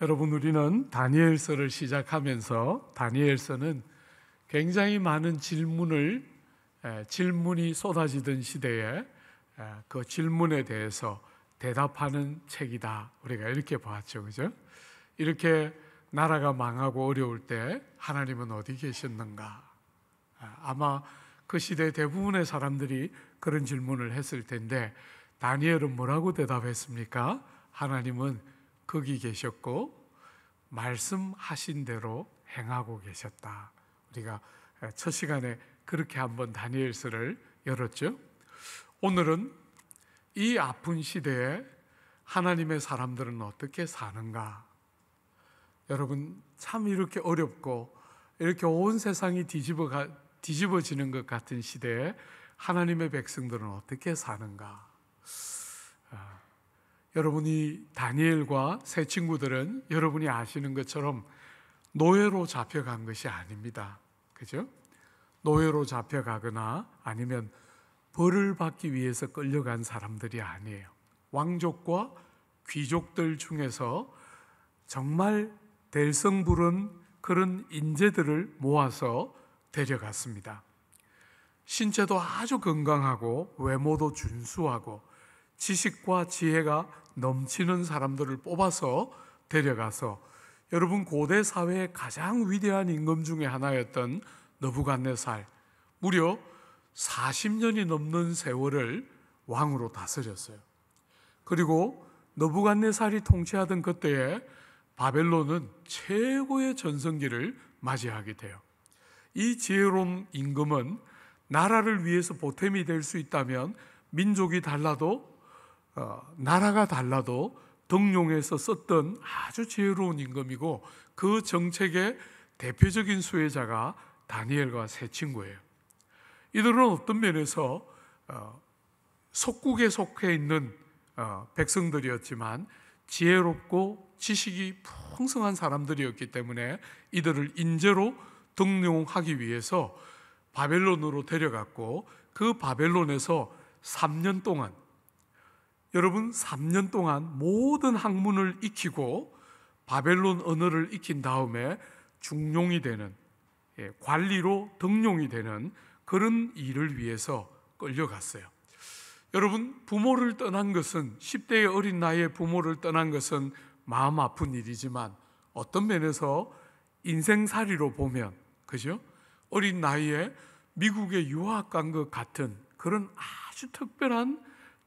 여러분, 우리는 다니엘서를 시작하면서 다니엘서는 굉장히 많은 질문이 쏟아지던 시대에 그 질문에 대해서 대답하는 책이다. 우리가 이렇게 봤죠, 그죠? 이렇게 나라가 망하고 어려울 때 하나님은 어디 계셨는가? 아마 그 시대 대부분의 사람들이 그런 질문을 했을 텐데 다니엘은 뭐라고 대답했습니까? 하나님은 거기 계셨고 말씀하신 대로 행하고 계셨다. 우리가 첫 시간에 그렇게 한번 다니엘서를 열었죠. 오늘은 이 아픈 시대에 하나님의 사람들은 어떻게 사는가? 여러분, 참 이렇게 어렵고 이렇게 온 세상이 뒤집어지는 것 같은 시대에 하나님의 백성들은 어떻게 사는가? 여러분이 다니엘과 세 친구들은 여러분이 아시는 것처럼 노예로 잡혀간 것이 아닙니다. 그죠? 노예로 잡혀가거나 아니면 벌을 받기 위해서 끌려간 사람들이 아니에요. 왕족과 귀족들 중에서 정말 될성부른 그런 인재들을 모아서 데려갔습니다. 신체도 아주 건강하고 외모도 준수하고 지식과 지혜가 넘치는 사람들을 뽑아서 데려가서 여러분, 고대 사회의 가장 위대한 임금 중에 하나였던 느부갓네살, 무려 40년이 넘는 세월을 왕으로 다스렸어요. 그리고 느부갓네살이 통치하던 그때에 바벨론은 최고의 전성기를 맞이하게 돼요. 이 지혜로운 임금은 나라를 위해서 보탬이 될 수 있다면 민족이 달라도 나라가 달라도 등용해서 썼던 아주 지혜로운 임금이고 그 정책의 대표적인 수혜자가 다니엘과 세 친구예요. 이들은 어떤 면에서 속국에 속해 있는 백성들이었지만 지혜롭고 지식이 풍성한 사람들이었기 때문에 이들을 인재로 등용하기 위해서 바벨론으로 데려갔고 그 바벨론에서 3년 동안, 여러분, 3년 동안 모든 학문을 익히고 바벨론 언어를 익힌 다음에 중용이 되는, 관리로 등용이 되는 그런 일을 위해서 끌려갔어요. 여러분, 부모를 떠난 것은, 10대의 어린 나이에 부모를 떠난 것은 마음 아픈 일이지만 어떤 면에서 인생살이로 보면, 그죠? 어린 나이에 미국에 유학 간 것 같은 그런 아주 특별한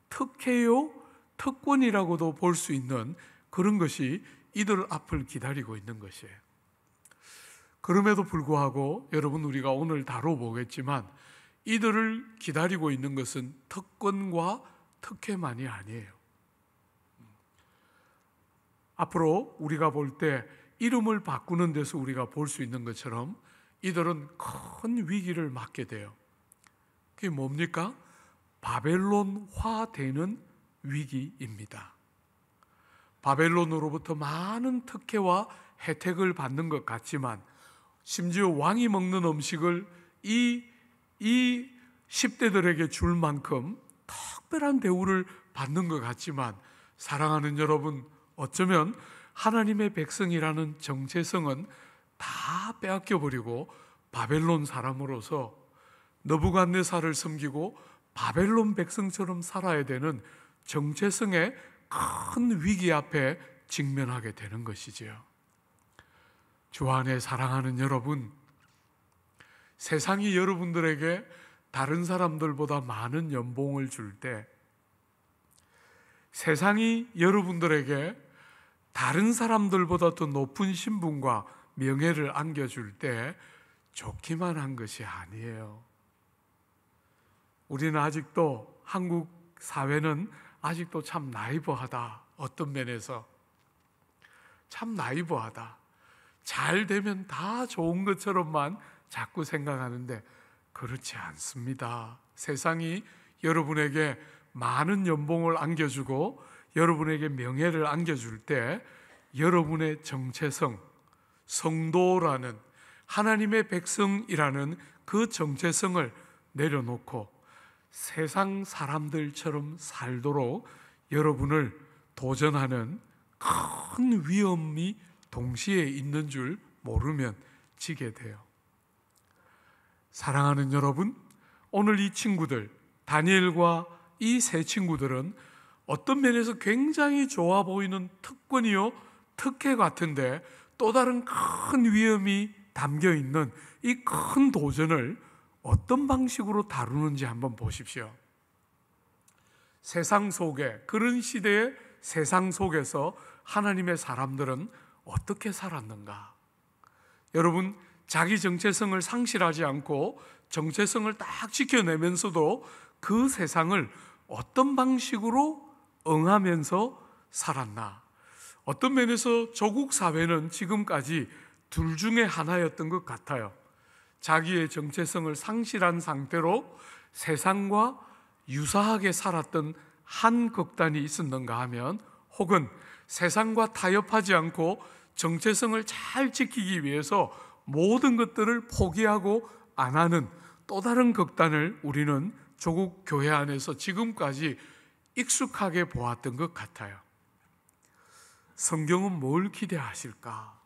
특혜요, 특권이라고도 볼 수 있는 그런 것이 이들 앞을 기다리고 있는 것이에요. 그럼에도 불구하고 여러분, 우리가 오늘 다뤄보겠지만 이들을 기다리고 있는 것은 특권과 특혜만이 아니에요. 앞으로 우리가 볼 때 이름을 바꾸는 데서 우리가 볼 수 있는 것처럼 이들은 큰 위기를 맞게 돼요. 그게 뭡니까? 바벨론화되는 위기입니다. 바벨론으로부터 많은 특혜와 혜택을 받는 것 같지만 심지어 왕이 먹는 음식을 이 10대들에게 줄 만큼 특별한 대우를 받는 것 같지만 사랑하는 여러분, 어쩌면 하나님의 백성이라는 정체성은 다 빼앗겨버리고 바벨론 사람으로서 느부갓네살을 섬기고 바벨론 백성처럼 살아야 되는 정체성의 큰 위기 앞에 직면하게 되는 것이지요. 주 안에 사랑하는 여러분, 세상이 여러분들에게 다른 사람들보다 많은 연봉을 줄 때, 세상이 여러분들에게 다른 사람들보다 더 높은 신분과 명예를 안겨줄 때 좋기만 한 것이 아니에요. 우리는 아직도, 한국 사회는 아직도 참 나이브하다. 어떤 면에서 참 나이브하다. 잘 되면 다 좋은 것처럼만 자꾸 생각하는데 그렇지 않습니다. 세상이 여러분에게 많은 연봉을 안겨주고 여러분에게 명예를 안겨줄 때 여러분의 정체성, 성도라는, 하나님의 백성이라는 그 정체성을 내려놓고 세상 사람들처럼 살도록 여러분을 도전하는 큰 위험이 동시에 있는 줄 모르면 지게 돼요. 사랑하는 여러분, 오늘 이 친구들, 다니엘과 이 세 친구들은 어떤 면에서 굉장히 좋아 보이는 특권이요, 특혜 같은데 또 다른 큰 위험이 담겨 있는 이 큰 도전을 어떤 방식으로 다루는지 한번 보십시오. 세상 속에, 그런 시대의 세상 속에서 하나님의 사람들은 어떻게 살았는가? 여러분, 자기 정체성을 상실하지 않고 정체성을 딱 지켜내면서도 그 세상을 어떤 방식으로 응하면서 살았나? 어떤 면에서 조국 사회는 지금까지 둘 중에 하나였던 것 같아요. 자기의 정체성을 상실한 상태로 세상과 유사하게 살았던 한 극단이 있었는가 하면, 혹은 세상과 타협하지 않고 정체성을 잘 지키기 위해서 모든 것들을 포기하고 안 하는 또 다른 극단을 우리는 조국 교회 안에서 지금까지 익숙하게 보았던 것 같아요. 성경은 뭘 기대하실까?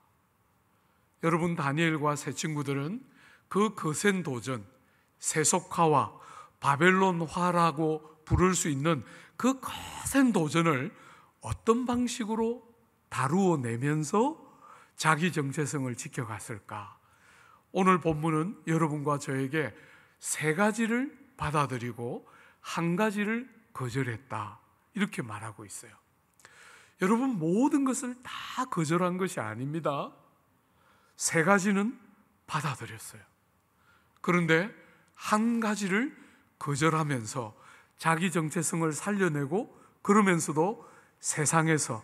여러분, 다니엘과 세 친구들은 그 거센 도전, 세속화와 바벨론화라고 부를 수 있는 그 거센 도전을 어떤 방식으로 다루어 내면서 자기 정체성을 지켜갔을까? 오늘 본문은 여러분과 저에게 세 가지를 받아들이고 한 가지를 거절했다, 이렇게 말하고 있어요. 여러분, 모든 것을 다 거절한 것이 아닙니다. 세 가지는 받아들였어요. 그런데 한 가지를 거절하면서 자기 정체성을 살려내고, 그러면서도 세상에서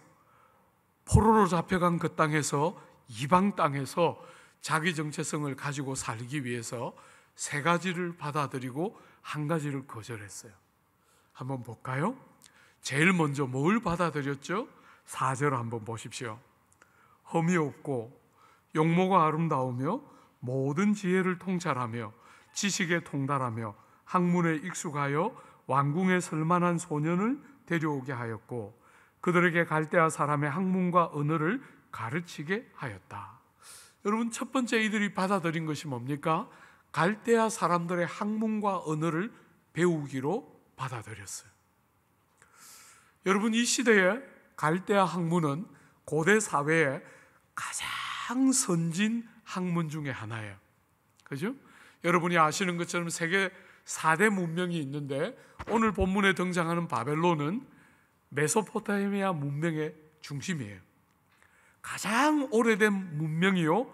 포로로 잡혀간 그 땅에서, 이방 땅에서 자기 정체성을 가지고 살기 위해서 세 가지를 받아들이고 한 가지를 거절했어요. 한번 볼까요? 제일 먼저 뭘 받아들였죠? 4절 한번 보십시오. 흠이 없고 용모가 아름다우며 모든 지혜를 통찰하며 지식에 통달하며 학문에 익숙하여 왕궁에 설만한 소년을 데려오게 하였고 그들에게 갈대아 사람의 학문과 언어를 가르치게 하였다. 여러분, 첫 번째 이들이 받아들인 것이 뭡니까? 갈대아 사람들의 학문과 언어를 배우기로 받아들였어요. 여러분, 이 시대의 갈대아 학문은 고대 사회의 가장 선진 학문 중에 하나예요. 그죠? 여러분이 아시는 것처럼 세계 4대 문명이 있는데, 오늘 본문에 등장하는 바벨론은 메소포타미아 문명의 중심이에요. 가장 오래된 문명이요,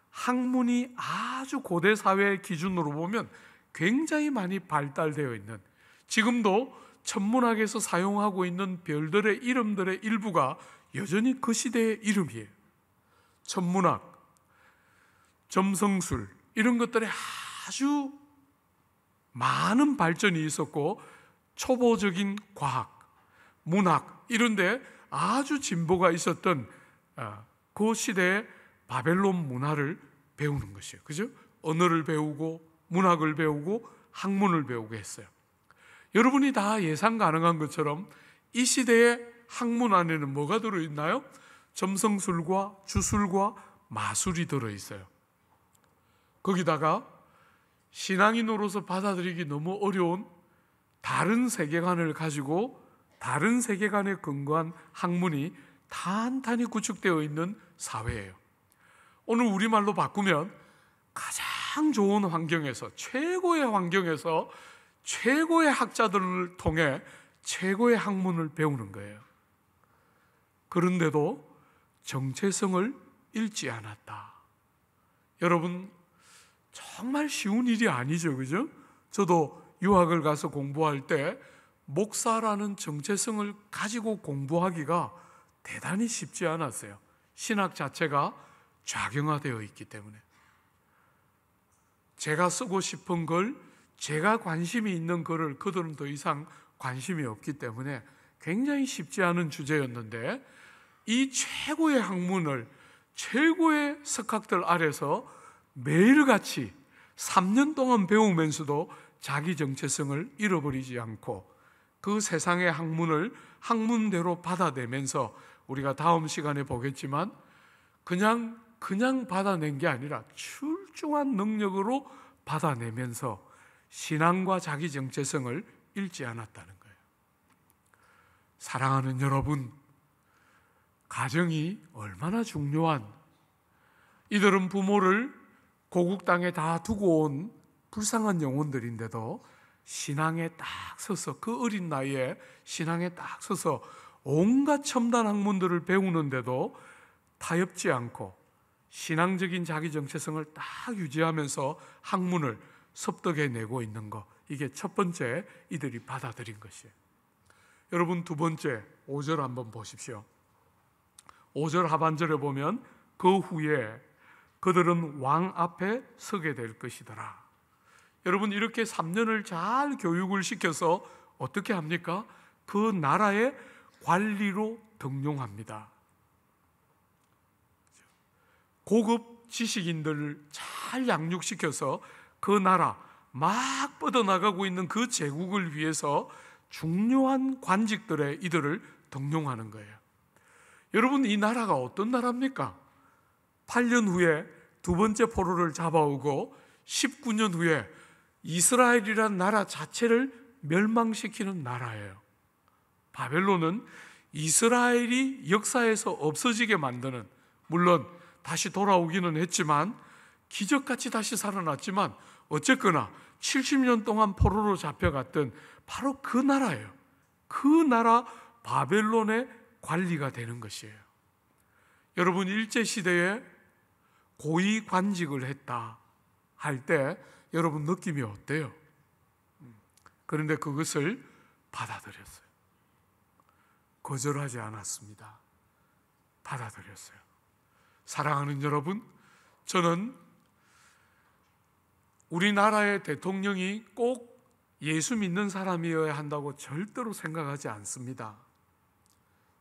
학문이 아주 고대 사회의 기준으로 보면 굉장히 많이 발달되어 있는, 지금도 천문학에서 사용하고 있는 별들의 이름들의 일부가 여전히 그 시대의 이름이에요. 천문학, 점성술, 이런 것들에 아주 많은 발전이 있었고, 초보적인 과학, 문학, 이런 데 아주 진보가 있었던 그 시대의 바벨론 문화를 배우는 것이에요. 그죠? 언어를 배우고 문학을 배우고 학문을 배우게 했어요. 여러분이 다 예상 가능한 것처럼 이 시대의 학문 안에는 뭐가 들어있나요? 점성술과 주술과 마술이 들어있어요. 거기다가 신앙인으로서 받아들이기 너무 어려운 다른 세계관을 가지고 다른 세계관에 근거한 학문이 탄탄히 구축되어 있는 사회예요. 오늘 우리말로 바꾸면 가장 좋은 환경에서, 최고의 환경에서 최고의 학자들을 통해 최고의 학문을 배우는 거예요. 그런데도 정체성을 잃지 않았다. 여러분, 정말 쉬운 일이 아니죠, 그죠? 저도 유학을 가서 공부할 때 목사라는 정체성을 가지고 공부하기가 대단히 쉽지 않았어요. 신학 자체가 좌경화되어 있기 때문에. 제가 쓰고 싶은 걸, 제가 관심이 있는 글을 그들은 더 이상 관심이 없기 때문에 굉장히 쉽지 않은 주제였는데, 이 최고의 학문을 최고의 석학들 아래서 매일같이 3년 동안 배우면서도 자기 정체성을 잃어버리지 않고 그 세상의 학문을 학문대로 받아내면서 우리가 다음 시간에 보겠지만 그냥 받아낸 게 아니라 출중한 능력으로 받아내면서 신앙과 자기 정체성을 잃지 않았다는 거예요. 사랑하는 여러분, 가정이 얼마나 중요한, 이들은 부모를 고국 땅에 다 두고 온 불쌍한 영혼들인데도 신앙에 딱 서서, 그 어린 나이에 신앙에 딱 서서 온갖 첨단 학문들을 배우는데도 타협지 않고 신앙적인 자기 정체성을 딱 유지하면서 학문을 습득해내고 있는 것, 이게 첫 번째 이들이 받아들인 것이에요. 여러분, 두 번째 5절 한번 보십시오. 5절 하반절에 보면 그 후에 그들은 왕 앞에 서게 될 것이더라. 여러분, 이렇게 3년을 잘 교육을 시켜서 어떻게 합니까? 그 나라의 관리로 등용합니다. 고급 지식인들을 잘 양육시켜서 그 나라, 막 뻗어나가고 있는 그 제국을 위해서 중요한 관직들에 이들을 등용하는 거예요. 여러분, 이 나라가 어떤 나라입니까? 8년 후에 두 번째 포로를 잡아오고 19년 후에 이스라엘이란 나라 자체를 멸망시키는 나라예요. 바벨론은 이스라엘이 역사에서 없어지게 만드는, 물론 다시 돌아오기는 했지만, 기적같이 다시 살아났지만 어쨌거나 70년 동안 포로로 잡혀갔던 바로 그 나라예요. 그 나라 바벨론의 관리가 되는 것이에요. 여러분, 일제시대에 고위 관직을 했다 할 때 여러분 느낌이 어때요? 그런데 그것을 받아들였어요. 거절하지 않았습니다. 받아들였어요. 사랑하는 여러분, 저는 우리나라의 대통령이 꼭 예수 믿는 사람이어야 한다고 절대로 생각하지 않습니다.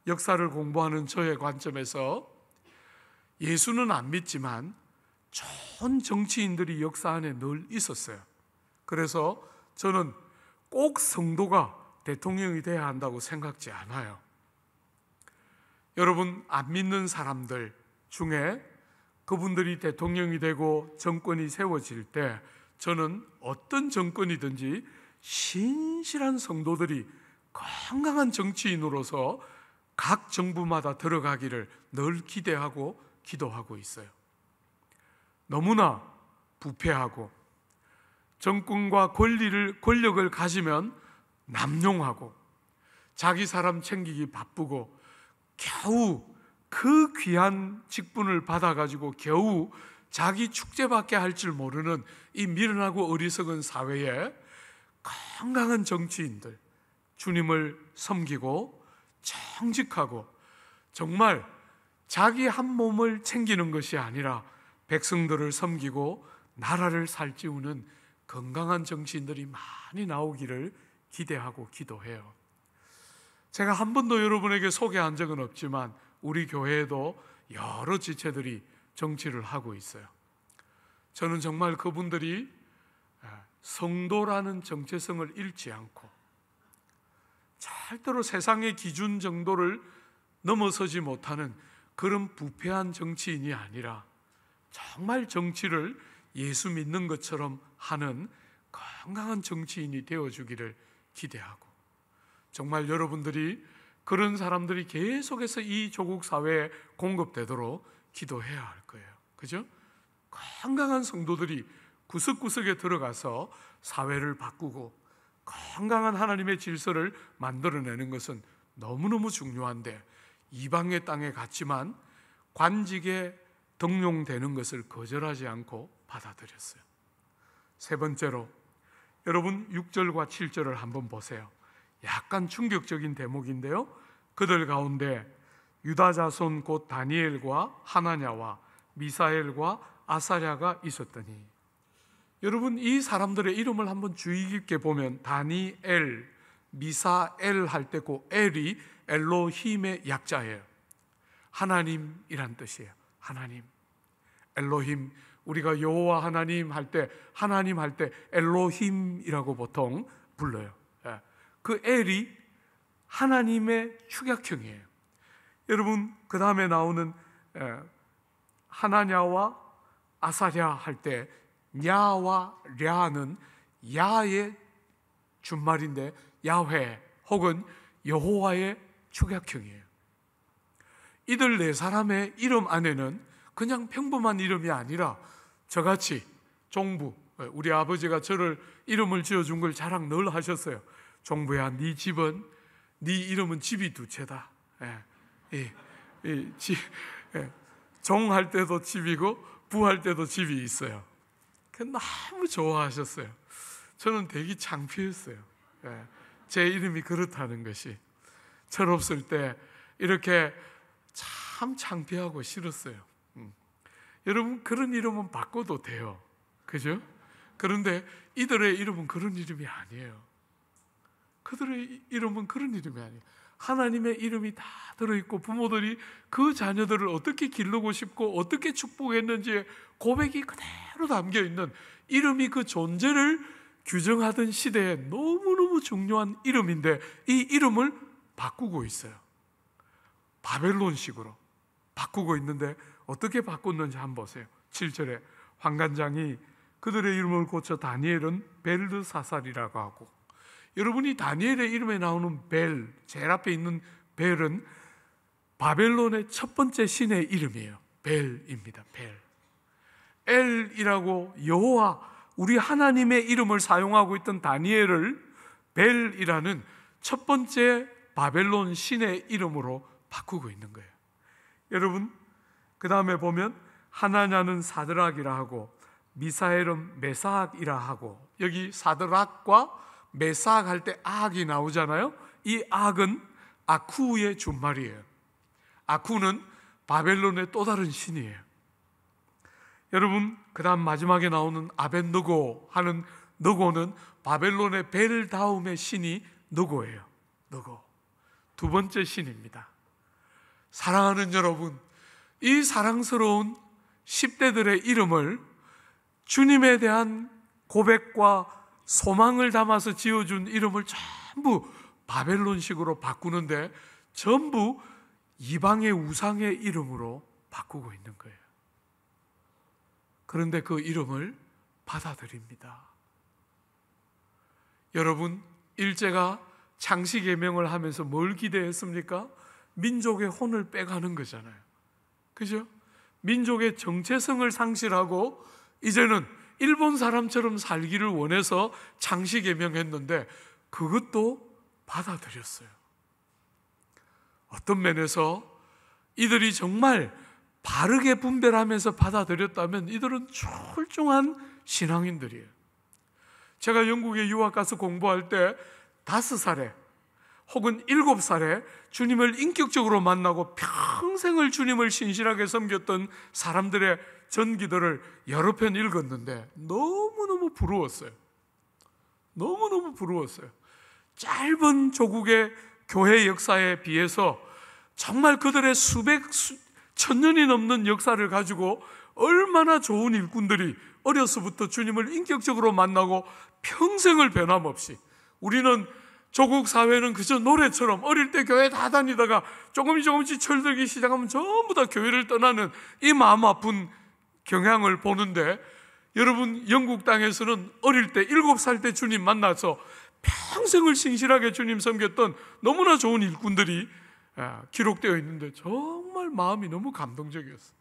역사를 공부하는 저의 관점에서 예수는 안 믿지만 좋은 정치인들이 역사 안에 늘 있었어요. 그래서 저는 꼭 성도가 대통령이 돼야 한다고 생각지 않아요. 여러분, 안 믿는 사람들 중에 그분들이 대통령이 되고 정권이 세워질 때 저는 어떤 정권이든지 신실한 성도들이 건강한 정치인으로서 각 정부마다 들어가기를 늘 기대하고 기도하고 있어요. 너무나 부패하고 정권과 권력을 가지면 남용하고 자기 사람 챙기기 바쁘고 겨우 그 귀한 직분을 받아가지고 겨우 자기 축제밖에 할 줄 모르는 이 미련하고 어리석은 사회에 건강한 정치인들, 주님을 섬기고 정직하고 정말 자기 한 몸을 챙기는 것이 아니라 백성들을 섬기고 나라를 살찌우는 건강한 정치인들이 많이 나오기를 기대하고 기도해요. 제가 한 번도 여러분에게 소개한 적은 없지만 우리 교회에도 여러 지체들이 정치를 하고 있어요. 저는 정말 그분들이 성도라는 정체성을 잃지 않고 절대로 세상의 기준 정도를 넘어서지 못하는 그런 부패한 정치인이 아니라 정말 정치를 예수 믿는 것처럼 하는 건강한 정치인이 되어주기를 기대하고, 정말 여러분들이 그런 사람들이 계속해서 이 조국 사회에 공급되도록 기도해야 할 거예요. 그죠? 건강한 성도들이 구석구석에 들어가서 사회를 바꾸고 건강한 하나님의 질서를 만들어내는 것은 너무너무 중요한데, 이방의 땅에 갔지만 관직에 등용되는 것을 거절하지 않고 받아들였어요. 세 번째로, 여러분 6절과 7절을 한번 보세요. 약간 충격적인 대목인데요, 그들 가운데 유다 자손 곧 다니엘과 하나냐와 미사엘과 아사랴가 있었더니, 여러분 이 사람들의 이름을 한번 주의 깊게 보면 다니엘, 미사엘 할 때 그 엘이 엘로힘의 약자예요. 하나님이란 뜻이에요. 하나님, 엘로힘. 우리가 여호와 하나님 할 때, 하나님 할 때 엘로힘이라고 보통 불러요. 그 엘이 하나님의 축약형이에요. 여러분, 그 다음에 나오는 하나냐와 아사랴 할 때 냐와 랴는 야의 준말인데 야훼 혹은 여호와의 축약형이에요. 이들 네 사람의 이름 안에는 그냥 평범한 이름이 아니라 저같이 종부, 우리 아버지가 저를 이름을 지어준 걸 자랑 늘 하셨어요. 종부야, 네 집은, 네 이름은 집이 두 채다. 종할 때도 집이고 부할 때도 집이 있어요. 너무 좋아하셨어요. 저는 되게 창피했어요. 제 이름이 그렇다는 것이. 철없을 때 이렇게 참 창피하고 싫었어요. 여러분, 그런 이름은 바꿔도 돼요. 그죠? 그런데 이들의 이름은 그런 이름이 아니에요. 그들의 이름은 그런 이름이 아니에요. 하나님의 이름이 다 들어있고 부모들이 그 자녀들을 어떻게 기르고 싶고 어떻게 축복했는지의 고백이 그대로 담겨있는, 이름이 그 존재를 규정하던 시대에 너무너무 중요한 이름인데 이 이름을 바꾸고 있어요. 바벨론식으로 바꾸고 있는데 어떻게 바꿨는지 한번 보세요. 7절에 환관장이 그들의 이름을 고쳐 다니엘은 벨르사살이라고 하고, 여러분이 다니엘의 이름에 나오는 벨, 제일 앞에 있는 벨은 바벨론의 첫 번째 신의 이름이에요. 벨입니다. 벨. 엘이라고 여호와 우리 하나님의 이름을 사용하고 있던 다니엘을 벨이라는 첫 번째 바벨론 신의 이름으로 바꾸고 있는 거예요. 여러분, 그 다음에 보면 하나냐는 사드락이라 하고 미사엘은 메삭이라 하고, 여기 사드락과 메삭 할 때 악이 나오잖아요. 이 악은 아쿠의 준말이에요. 아쿠는 바벨론의 또 다른 신이에요. 여러분, 그 다음 마지막에 나오는 아벤느고 하는 느고는 바벨론의 벨 다음의 신이 느고예요. 느고, 두 번째 신입니다. 사랑하는 여러분, 이 사랑스러운 10대들의 이름을 주님에 대한 고백과 소망을 담아서 지어준 이름을 전부 바벨론식으로 바꾸는데 전부 이방의 우상의 이름으로 바꾸고 있는 거예요. 그런데 그 이름을 받아들입니다. 여러분, 일제가 창씨개명을 하면서 뭘 기대했습니까? 민족의 혼을 빼가는 거잖아요. 그죠? 민족의 정체성을 상실하고 이제는 일본 사람처럼 살기를 원해서 창씨개명했는데 그것도 받아들였어요. 어떤 면에서 이들이 정말 바르게 분별하면서 받아들였다면 이들은 출중한 신앙인들이에요. 제가 영국에 유학 가서 공부할 때 5살에 혹은 7살에 주님을 인격적으로 만나고 평생을 주님을 신실하게 섬겼던 사람들의 전기들을 여러 편 읽었는데 너무너무 부러웠어요. 너무너무 부러웠어요. 짧은 조국의 교회 역사에 비해서 정말 그들의 천년이 넘는 역사를 가지고 얼마나 좋은 일꾼들이 어려서부터 주님을 인격적으로 만나고 평생을 변함없이, 우리는 조국 사회는 그저 노래처럼 어릴 때 교회 다 다니다가 조금씩 철들기 시작하면 전부 다 교회를 떠나는 이 마음 아픈 경향을 보는데, 여러분, 영국 땅에서는 어릴 때 7살 때 주님 만나서 평생을 신실하게 주님 섬겼던 너무나 좋은 일꾼들이 기록되어 있는데 정말 마음이 너무 감동적이었어요.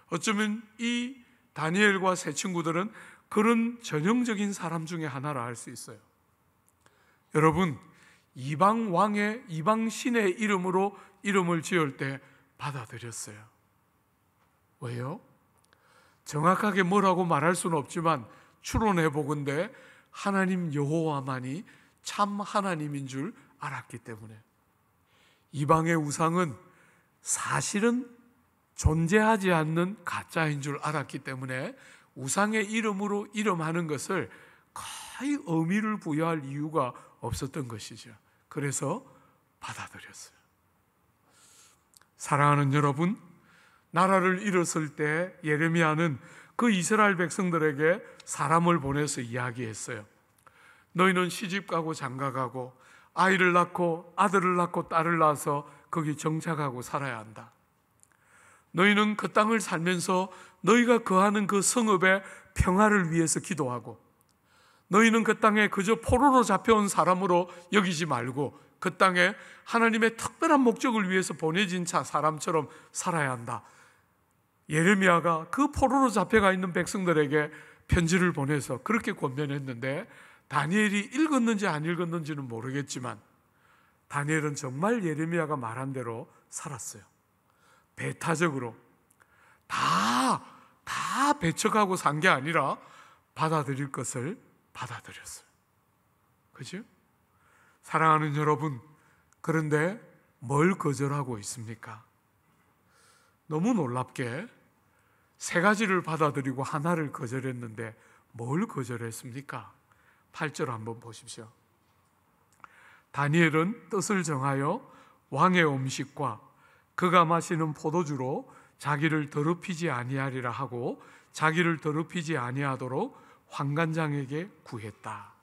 어쩌면 이 다니엘과 세 친구들은 그런 전형적인 사람 중에 하나라 할 수 있어요. 여러분, 이방 왕의, 이방 신의 이름으로 이름을 지을 때 받아들였어요. 왜요? 정확하게 뭐라고 말할 수는 없지만 추론해 보건대 하나님 여호와만이 참 하나님인 줄 알았기 때문에. 이방의 우상은 사실은 존재하지 않는 가짜인 줄 알았기 때문에 우상의 이름으로 이름하는 것을 거의 의미를 부여할 이유가 없었던 것이죠. 그래서 받아들였어요. 사랑하는 여러분, 나라를 잃었을 때 예레미야는 그 이스라엘 백성들에게 사람을 보내서 이야기했어요. 너희는 시집가고 장가가고 아이를 낳고 아들을 낳고 딸을 낳아서 거기 정착하고 살아야 한다. 너희는 그 땅을 살면서 너희가 거하는 그 성읍의 평화를 위해서 기도하고, 너희는 그 땅에 그저 포로로 잡혀온 사람으로 여기지 말고 그 땅에 하나님의 특별한 목적을 위해서 보내진 사람처럼 살아야 한다. 예레미야가 그 포로로 잡혀가 있는 백성들에게 편지를 보내서 그렇게 권면했는데, 다니엘이 읽었는지 안 읽었는지는 모르겠지만 다니엘은 정말 예레미야가 말한 대로 살았어요. 배타적으로 다 배척하고 산 게 아니라 받아들일 것을 받아들였어요. 그죠? 사랑하는 여러분, 그런데 뭘 거절하고 있습니까? 너무 놀랍게 세 가지를 받아들이고 하나를 거절했는데 뭘 거절했습니까? 8절 한번 보십시오. 다니엘은 뜻을 정하여 왕의 음식과 그가 마시는 포도주로 자기를 더럽히지 아니하리라 하고 자기를 더럽히지 아니하도록 환관장에게 구했다.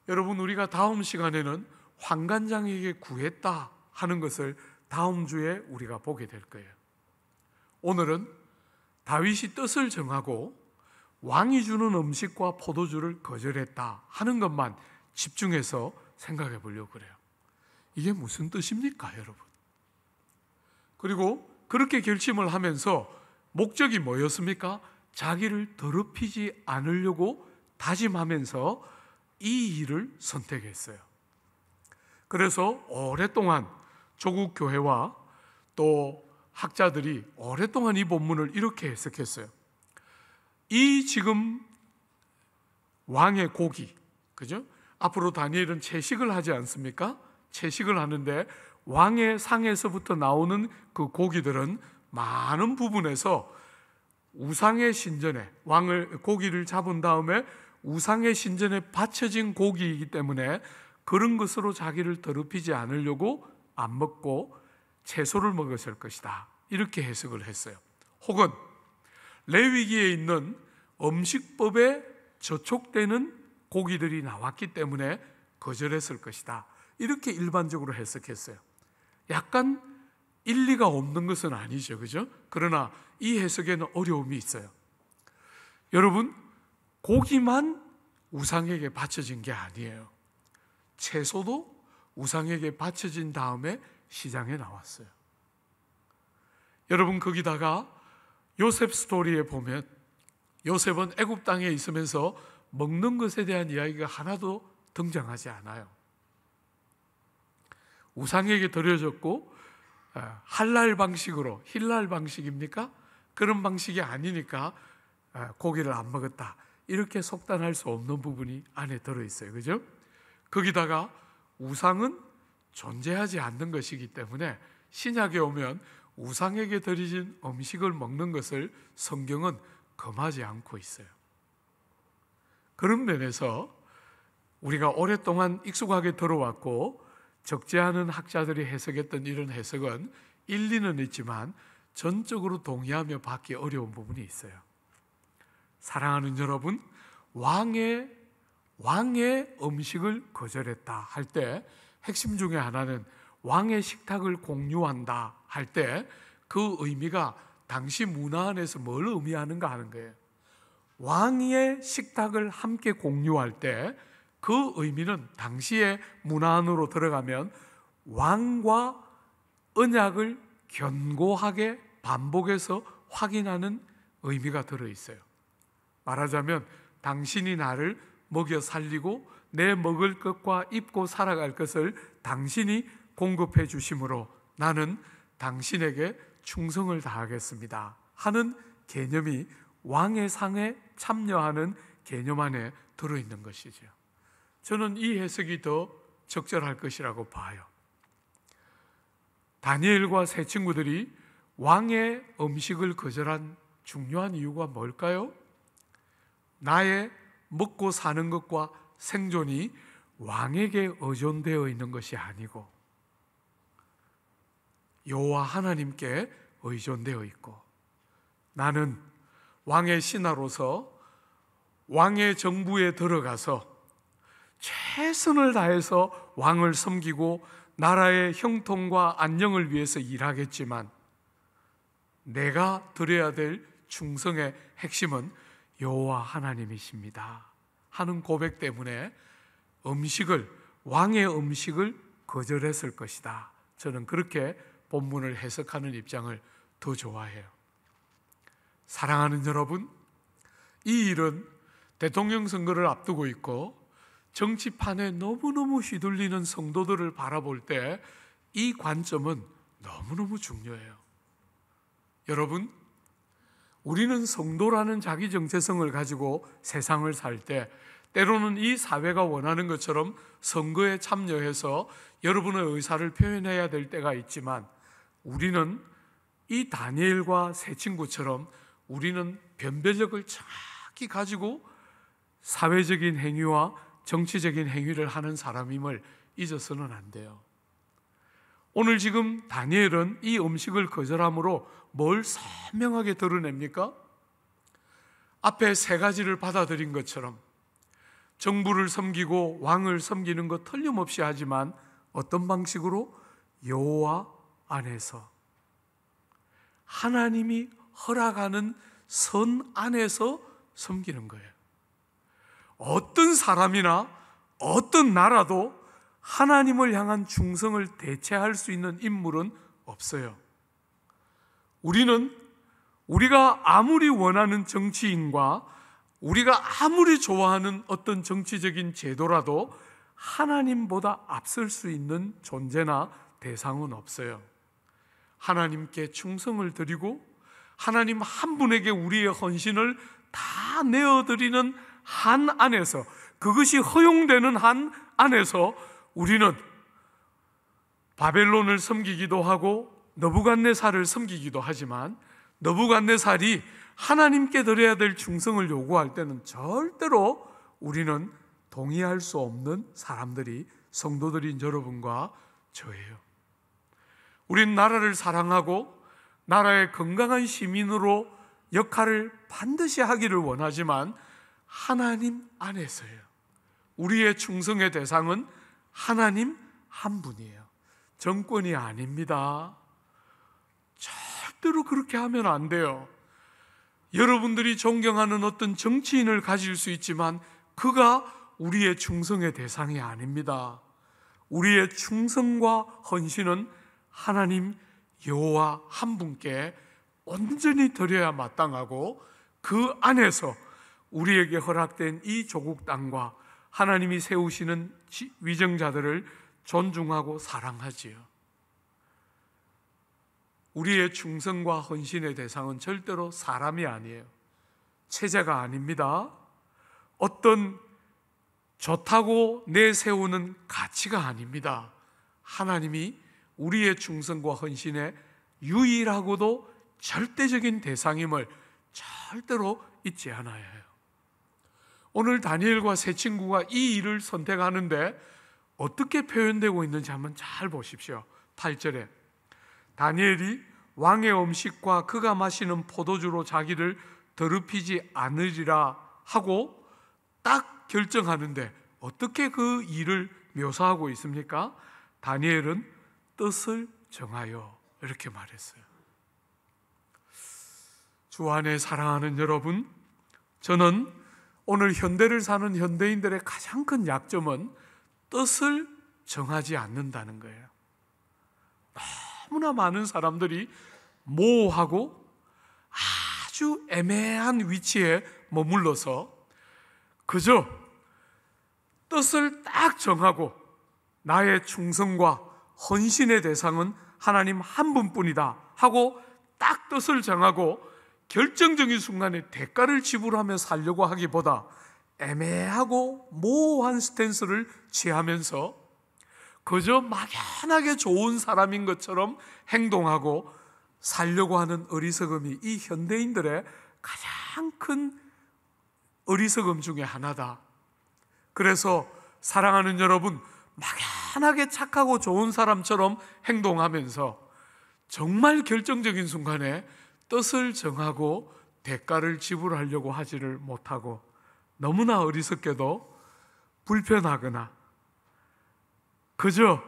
여러분, 우리가 다음 시간에는 환관장에게 구했다 하는 것을 다음 주에 우리가 보게 될 거예요. 오늘은 다윗이 뜻을 정하고 왕이 주는 음식과 포도주를 거절했다 하는 것만 집중해서 생각해 보려고 그래요. 이게 무슨 뜻입니까, 여러분? 그리고 그렇게 결심을 하면서 목적이 뭐였습니까? 자기를 더럽히지 않으려고 다짐하면서 이 일을 선택했어요. 그래서 오랫동안 조국 교회와 또 학자들이 오랫동안 이 본문을 이렇게 해석했어요. 이 지금 왕의 고기, 그죠? 앞으로 다니엘은 채식을 하지 않습니까? 채식을 하는데 왕의 상에서부터 나오는 그 고기들은 많은 부분에서 우상의 신전에, 고기를 잡은 다음에 우상의 신전에 바쳐진 고기이기 때문에 그런 것으로 자기를 더럽히지 않으려고 안 먹고 채소를 먹었을 것이다, 이렇게 해석을 했어요. 혹은 레위기에 있는 음식법에 저촉되는 고기들이 나왔기 때문에 거절했을 것이다, 이렇게 일반적으로 해석했어요. 약간 일리가 없는 것은 아니죠, 그죠? 그러나 이 해석에는 어려움이 있어요. 여러분, 고기만 우상에게 바쳐진 게 아니에요. 채소도 우상에게 바쳐진 다음에 시장에 나왔어요. 여러분, 거기다가 요셉 스토리에 보면 요셉은 애굽 땅에 있으면서 먹는 것에 대한 이야기가 하나도 등장하지 않아요. 우상에게 드려졌고 할랄 방식으로, 힐랄 방식입니까? 그런 방식이 아니니까 고기를 안 먹었다, 이렇게 속단할 수 없는 부분이 안에 들어있어요. 그죠? 거기다가 우상은 존재하지 않는 것이기 때문에 신약에 오면 우상에게 드려진 음식을 먹는 것을 성경은 금하지 않고 있어요. 그런 면에서 우리가 오랫동안 익숙하게 들어왔고 적지 않은 학자들이 해석했던 이런 해석은 일리는 있지만 전적으로 동의하며 받기 어려운 부분이 있어요. 사랑하는 여러분, 왕의 음식을 거절했다 할 때 핵심 중에 하나는 왕의 식탁을 공유한다 할 때 그 의미가 당시 문화 안에서 뭘 의미하는가 하는 거예요. 왕의 식탁을 함께 공유할 때 그 의미는 당시의 문화 안으로 들어가면 왕과 언약을 견고하게 반복해서 확인하는 의미가 들어있어요. 말하자면 당신이 나를 먹여 살리고 내 먹을 것과 입고 살아갈 것을 당신이 공급해 주심으로 나는 당신에게 충성을 다하겠습니다 하는 개념이 왕의 상에 참여하는 개념 안에 들어있는 것이죠. 저는 이 해석이 더 적절할 것이라고 봐요. 다니엘과 세 친구들이 왕의 음식을 거절한 중요한 이유가 뭘까요? 나의 먹고 사는 것과 생존이 왕에게 의존되어 있는 것이 아니고 여호와 하나님께 의존되어 있고, 나는 왕의 신하로서 왕의 정부에 들어가서 최선을 다해서 왕을 섬기고 나라의 형통과 안녕을 위해서 일하겠지만 내가 드려야 될 충성의 핵심은 여호와 하나님이십니다 하는 고백 때문에 왕의 음식을 거절했을 것이다. 저는 그렇게 본문을 해석하는 입장을 더 좋아해요. 사랑하는 여러분, 이 일은 대통령 선거를 앞두고 있고 정치판에 너무너무 휘둘리는 성도들을 바라볼 때 이 관점은 너무너무 중요해요. 여러분, 우리는 성도라는 자기 정체성을 가지고 세상을 살 때 때로는 이 사회가 원하는 것처럼 선거에 참여해서 여러분의 의사를 표현해야 될 때가 있지만, 우리는 이 다니엘과 세 친구처럼 우리는 변별력을 정확히 가지고 사회적인 행위와 정치적인 행위를 하는 사람임을 잊어서는 안 돼요. 오늘 지금 다니엘은 이 음식을 거절함으로 뭘 선명하게 드러냅니까? 앞에 세 가지를 받아들인 것처럼 정부를 섬기고 왕을 섬기는 것 틀림없이 하지만 어떤 방식으로? 여호와 안에서, 하나님이 허락하는 선 안에서 섬기는 거예요. 어떤 사람이나 어떤 나라도 하나님을 향한 충성을 대체할 수 있는 인물은 없어요. 우리가 아무리 원하는 정치인과 우리가 아무리 좋아하는 어떤 정치적인 제도라도 하나님보다 앞설 수 있는 존재나 대상은 없어요. 하나님께 충성을 드리고 하나님 한 분에게 우리의 헌신을 다 내어드리는 한 안에서, 그것이 허용되는 한 안에서 우리는 바벨론을 섬기기도 하고 느부갓네살을 섬기기도 하지만, 느부갓네살이 하나님께 드려야 될 충성을 요구할 때는 절대로 우리는 동의할 수 없는 사람들이 성도들인 여러분과 저예요. 우린 나라를 사랑하고 나라의 건강한 시민으로 역할을 반드시 하기를 원하지만 하나님 안에서요. 우리의 충성의 대상은 하나님 한 분이에요. 정권이 아닙니다. 절대로 그렇게 하면 안 돼요. 여러분들이 존경하는 어떤 정치인을 가질 수 있지만 그가 우리의 충성의 대상이 아닙니다. 우리의 충성과 헌신은 하나님 여호와 한 분께 온전히 드려야 마땅하고, 그 안에서 우리에게 허락된 이 조국 땅과 하나님이 세우시는 위정자들을 존중하고 사랑하지요. 우리의 충성과 헌신의 대상은 절대로 사람이 아니에요. 체제가 아닙니다. 어떤 좋다고 내세우는 가치가 아닙니다. 하나님이 우리의 충성과 헌신의 유일하고도 절대적인 대상임을 절대로 잊지 않아야 해요. 오늘 다니엘과 세 친구가 이 일을 선택하는데 어떻게 표현되고 있는지 한번 잘 보십시오. 8절에 다니엘이 왕의 음식과 그가 마시는 포도주로 자기를 더럽히지 않으리라 하고 딱 결정하는데 어떻게 그 일을 묘사하고 있습니까? 다니엘은 뜻을 정하여 이렇게 말했어요. 주 안에 사랑하는 여러분, 저는 오늘 현대를 사는 현대인들의 가장 큰 약점은 뜻을 정하지 않는다는 거예요. 너무나 많은 사람들이 모호하고 아주 애매한 위치에 머물러서 그저 뜻을 딱 정하고 나의 충성과 헌신의 대상은 하나님 한 분뿐이다 하고 딱 뜻을 정하고 결정적인 순간에 대가를 지불하며 살려고 하기보다 애매하고 모호한 스탠스를 취하면서 그저 막연하게 좋은 사람인 것처럼 행동하고 살려고 하는 어리석음이 이 현대인들의 가장 큰 어리석음 중에 하나다. 그래서 사랑하는 여러분, 막연하게 착하고 좋은 사람처럼 행동하면서 정말 결정적인 순간에 뜻을 정하고 대가를 지불하려고 하지를 못하고 너무나 어리석게도 불편하거나 그저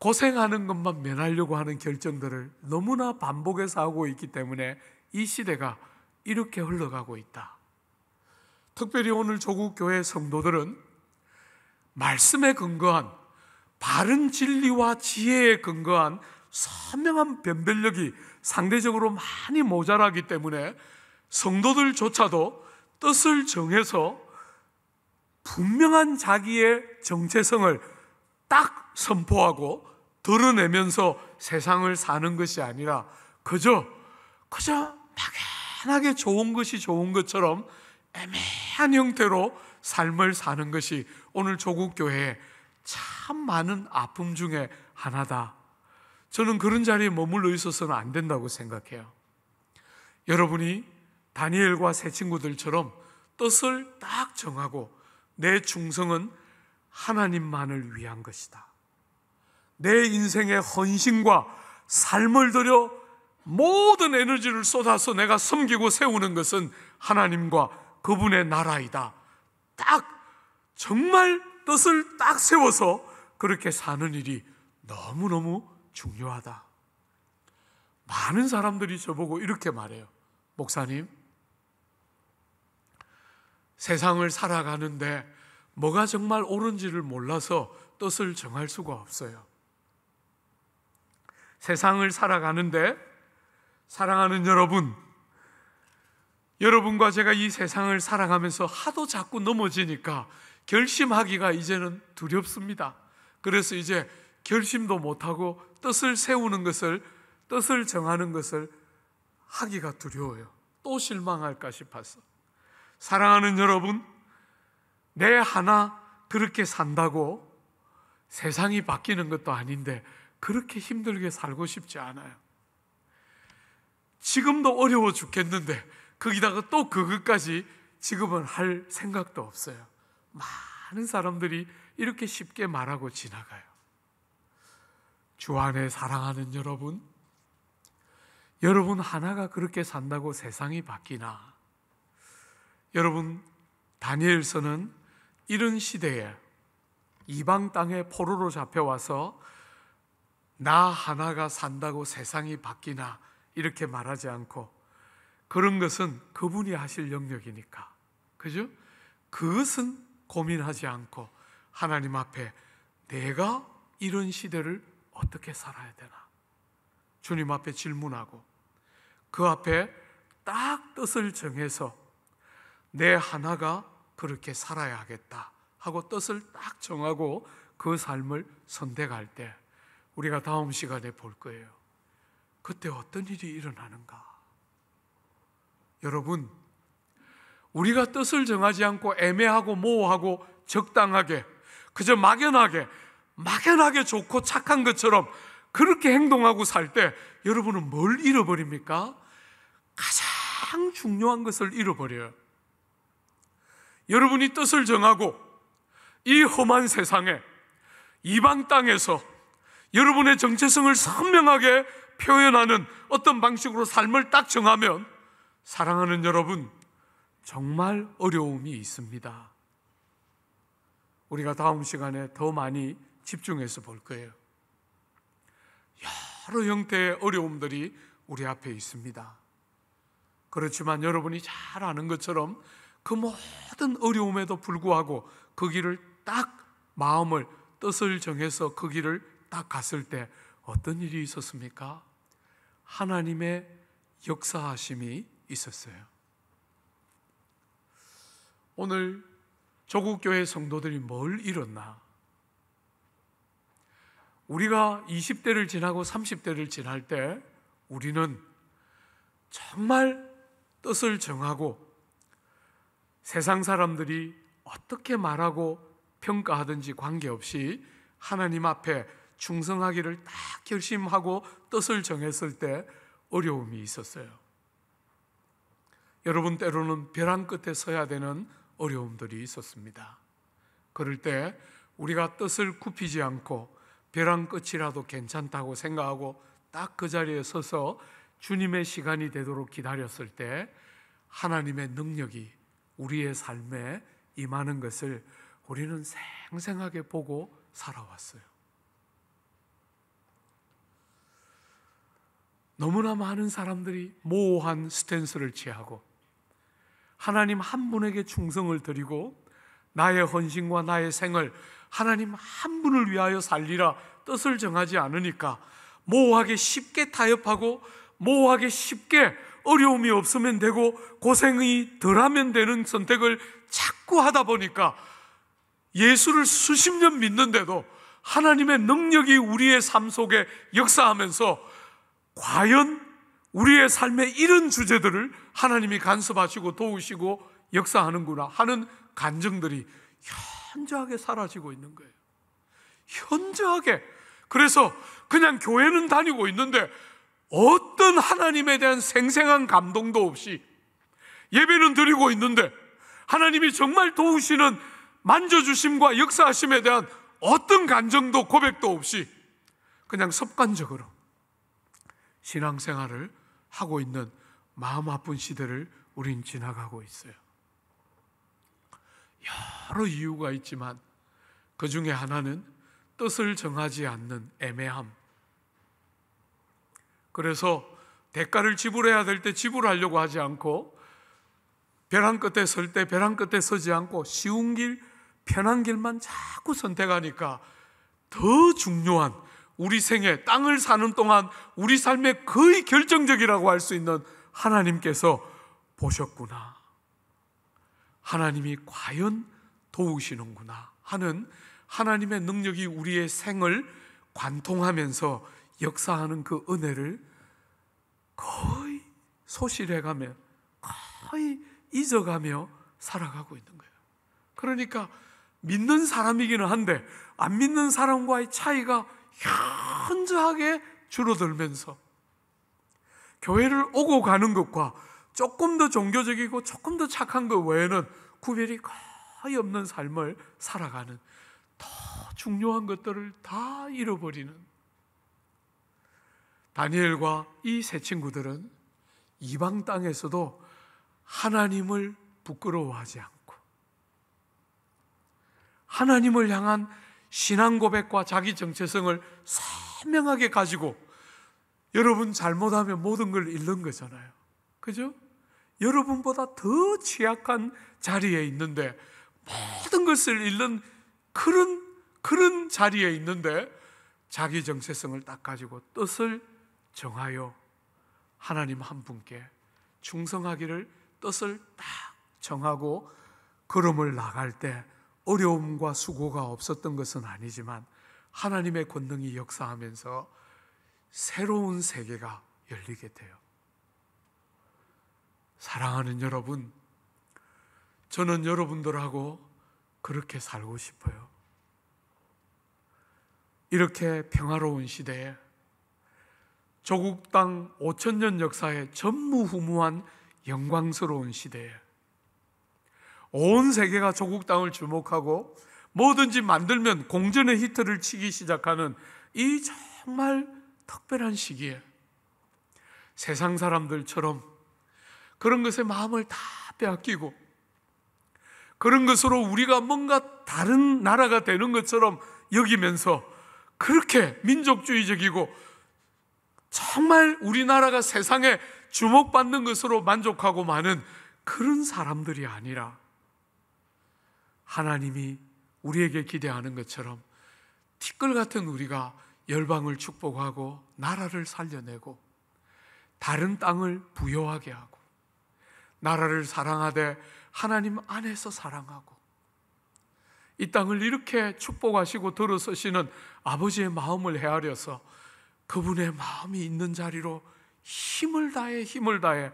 고생하는 것만 면하려고 하는 결정들을 너무나 반복해서 하고 있기 때문에 이 시대가 이렇게 흘러가고 있다. 특별히 오늘 조국 교회 성도들은 말씀에 근거한 바른 진리와 지혜에 근거한 선명한 변별력이 상대적으로 많이 모자라기 때문에 성도들조차도 뜻을 정해서 분명한 자기의 정체성을 딱 선포하고 드러내면서 세상을 사는 것이 아니라 그저 막연하게 좋은 것이 좋은 것처럼 애매한 형태로 삶을 사는 것이 오늘 조국 교회에 참 많은 아픔 중에 하나다. 저는 그런 자리에 머물러 있어서는 안 된다고 생각해요. 여러분이 다니엘과 새 친구들처럼 뜻을 딱 정하고 내 충성은 하나님만을 위한 것이다. 내 인생의 헌신과 삶을 들여 모든 에너지를 쏟아서 내가 섬기고 세우는 것은 하나님과 그분의 나라이다. 딱 정말 뜻을 딱 세워서 그렇게 사는 일이 너무너무 중요하다. 많은 사람들이 저보고 이렇게 말해요. 목사님, 세상을 살아가는데 뭐가 정말 옳은지를 몰라서 뜻을 정할 수가 없어요. 세상을 살아가는데 사랑하는 여러분과 제가 이 세상을 살아가면서 하도 자꾸 넘어지니까 결심하기가 이제는 두렵습니다. 그래서 이제 결심도 못하고 뜻을 세우는 것을, 뜻을 정하는 것을 하기가 두려워요. 또 실망할까 싶어서. 사랑하는 여러분, 내 하나 그렇게 산다고 세상이 바뀌는 것도 아닌데 그렇게 힘들게 살고 싶지 않아요. 지금도 어려워 죽겠는데 거기다가 또 그것까지 지금은 할 생각도 없어요. 많은 사람들이 이렇게 쉽게 말하고 지나가요. 주 안에 사랑하는 여러분 하나가 그렇게 산다고 세상이 바뀌나? 여러분, 다니엘서는 이런 시대에 이방 땅에 포로로 잡혀와서 나 하나가 산다고 세상이 바뀌나 이렇게 말하지 않고, 그런 것은 그분이 하실 영역이니까, 그죠? 그것은 고민하지 않고 하나님 앞에 내가 이런 시대를 어떻게 살아야 되나 주님 앞에 질문하고 그 앞에 딱 뜻을 정해서 내 하나가 그렇게 살아야 하겠다 하고 뜻을 딱 정하고 그 삶을 선택할 때 우리가 다음 시간에 볼 거예요. 그때 어떤 일이 일어나는가? 여러분, 우리가 뜻을 정하지 않고 애매하고 모호하고 적당하게 그저 막연하게 좋고 착한 것처럼 그렇게 행동하고 살 때 여러분은 뭘 잃어버립니까? 가장 중요한 것을 잃어버려요. 여러분이 뜻을 정하고 이 험한 세상에 이방 땅에서 여러분의 정체성을 선명하게 표현하는 어떤 방식으로 삶을 딱 정하면, 사랑하는 여러분, 정말 어려움이 있습니다. 우리가 다음 시간에 더 많이 집중해서 볼 거예요. 여러 형태의 어려움들이 우리 앞에 있습니다. 그렇지만 여러분이 잘 아는 것처럼 그 모든 어려움에도 불구하고 그 길을 딱 마음을, 뜻을 정해서 그 길을 딱 갔을 때 어떤 일이 있었습니까? 하나님의 역사하심이 있었어요. 오늘 조국교회 성도들이 뭘 잃었나? 우리가 20대를 지나고 30대를 지날 때 우리는 정말 뜻을 정하고 세상 사람들이 어떻게 말하고 평가하든지 관계없이 하나님 앞에 충성하기를 딱 결심하고 뜻을 정했을 때 어려움이 있었어요. 여러분, 때로는 벼랑 끝에 서야 되는 어려움들이 있었습니다. 그럴 때 우리가 뜻을 굽히지 않고 벼랑 끝이라도 괜찮다고 생각하고 딱 그 자리에 서서 주님의 시간이 되도록 기다렸을 때 하나님의 능력이 우리의 삶에 임하는 것을 우리는 생생하게 보고 살아왔어요. 너무나 많은 사람들이 모호한 스탠스를 취하고 하나님 한 분에게 충성을 드리고 나의 헌신과 나의 생을 하나님 한 분을 위하여 살리라 뜻을 정하지 않으니까 모호하게 쉽게 타협하고 모호하게 쉽게 어려움이 없으면 되고 고생이 덜하면 되는 선택을 자꾸 하다 보니까 예수를 수십 년 믿는데도 하나님의 능력이 우리의 삶 속에 역사하면서 과연 우리의 삶의 이런 주제들을 하나님이 간섭하시고 도우시고 역사하는구나 하는 간증들이 현저하게 사라지고 있는 거예요. 현저하게. 그래서 그냥 교회는 다니고 있는데 어떤 하나님에 대한 생생한 감동도 없이 예배는 드리고 있는데 하나님이 정말 도우시는 만져주심과 역사하심에 대한 어떤 간증도 고백도 없이 그냥 습관적으로 신앙생활을 하고 있는 마음 아픈 시대를 우린 지나가고 있어요. 여러 이유가 있지만 그 중에 하나는 뜻을 정하지 않는 애매함. 그래서 대가를 지불해야 될 때 지불하려고 하지 않고 벼랑 끝에 설 때 벼랑 끝에 서지 않고 쉬운 길, 편한 길만 자꾸 선택하니까 더 중요한 우리 생에 땅을 사는 동안 우리 삶에 거의 결정적이라고 할 수 있는 하나님께서 보셨구나. 하나님이 과연 도우시는구나 하는 하나님의 능력이 우리의 생을 관통하면서 역사하는 그 은혜를 거의 소실해가며 거의 잊어가며 살아가고 있는 거예요. 그러니까 믿는 사람이기는 한데 안 믿는 사람과의 차이가 현저하게 줄어들면서 교회를 오고 가는 것과 조금 더 종교적이고 조금 더 착한 것 외에는 구별이 거의 없는 삶을 살아가는 더 중요한 것들을 다 잃어버리는 다니엘과 이 세 친구들은 이방 땅에서도 하나님을 부끄러워하지 않고 하나님을 향한 신앙 고백과 자기 정체성을 선명하게 가지고 여러분 잘못하면 모든 걸 잃는 거잖아요. 그죠? 여러분보다 더 취약한 자리에 있는데 모든 것을 잃는 그런 자리에 있는데 자기 정체성을 딱 가지고 뜻을 정하여 하나님 한 분께 충성하기를 뜻을 딱 정하고 걸음을 나갈 때 어려움과 수고가 없었던 것은 아니지만 하나님의 권능이 역사하면서 새로운 세계가 열리게 돼요. 사랑하는 여러분, 저는 여러분들하고 그렇게 살고 싶어요. 이렇게 평화로운 시대에 조국 땅 5,000년 역사의 전무후무한 영광스러운 시대에 온 세계가 조국 땅을 주목하고 뭐든지 만들면 공전의 히트를 치기 시작하는 이 정말 특별한 시기에 세상 사람들처럼 그런 것에 마음을 다 빼앗기고 그런 것으로 우리가 뭔가 다른 나라가 되는 것처럼 여기면서 그렇게 민족주의적이고 정말 우리나라가 세상에 주목받는 것으로 만족하고 마는 그런 사람들이 아니라 하나님이 우리에게 기대하는 것처럼 티끌 같은 우리가 열방을 축복하고 나라를 살려내고 다른 땅을 부여하게 하고 나라를 사랑하되 하나님 안에서 사랑하고 이 땅을 이렇게 축복하시고 들어서시는 아버지의 마음을 헤아려서 그분의 마음이 있는 자리로 힘을 다해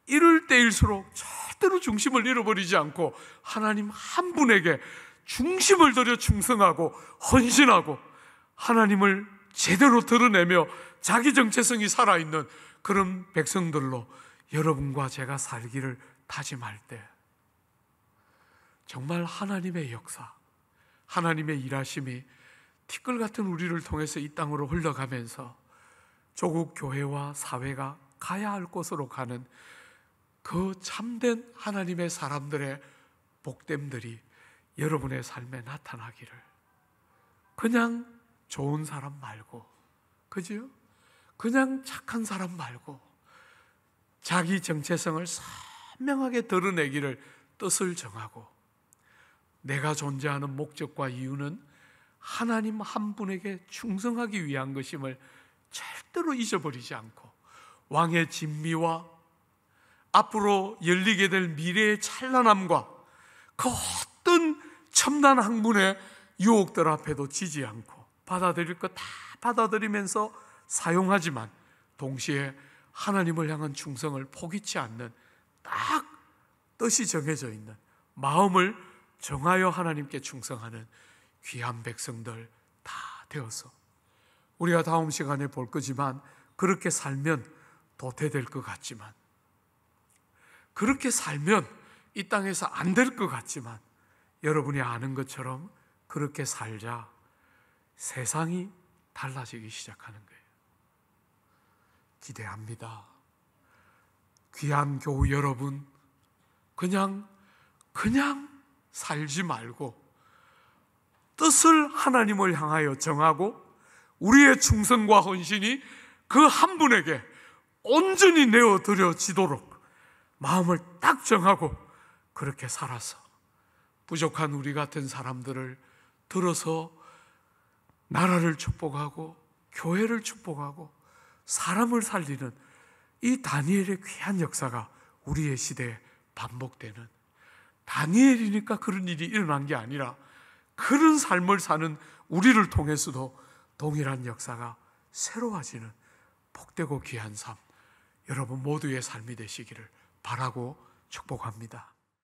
이럴 때일수록 절대로 중심을 잃어버리지 않고 하나님 한 분에게 중심을 들여 충성하고 헌신하고 하나님을 제대로 드러내며 자기 정체성이 살아있는 그런 백성들로 여러분과 제가 살기를 다짐할 때 정말 하나님의 역사, 하나님의 일하심이 티끌 같은 우리를 통해서 이 땅으로 흘러가면서 조국 교회와 사회가 가야 할 곳으로 가는 그 참된 하나님의 사람들의 복됨들이 여러분의 삶에 나타나기를, 그냥 좋은 사람 말고, 그죠? 그냥 착한 사람 말고 자기 정체성을 선명하게 드러내기를 뜻을 정하고, 내가 존재하는 목적과 이유는 하나님 한 분에게 충성하기 위한 것임을 절대로 잊어버리지 않고, 왕의 진미와 앞으로 열리게 될 미래의 찬란함과 그 어떤 첨단 학문의 유혹들 앞에도 지지 않고 받아들일 것 다 받아들이면서 사용하지만 동시에 하나님을 향한 충성을 포기치 않는 딱 뜻이 정해져 있는, 마음을 정하여 하나님께 충성하는 귀한 백성들 다 되어서, 우리가 다음 시간에 볼 거지만 그렇게 살면 도태될 것 같지만, 그렇게 살면 이 땅에서 안 될 것 같지만, 여러분이 아는 것처럼 그렇게 살자 세상이 달라지기 시작하는 거예요. 기대합니다. 귀한 교우 여러분, 그냥 살지 말고 뜻을 하나님을 향하여 정하고 우리의 충성과 헌신이 그 한 분에게 온전히 내어드려지도록 마음을 딱 정하고 그렇게 살아서 부족한 우리 같은 사람들을 들어서 나라를 축복하고 교회를 축복하고 사람을 살리는 이 다니엘의 귀한 역사가 우리의 시대에 반복되는, 다니엘이니까 그런 일이 일어난 게 아니라 그런 삶을 사는 우리를 통해서도 동일한 역사가 새로워지는 복되고 귀한 삶, 여러분 모두의 삶이 되시기를 바라고 축복합니다.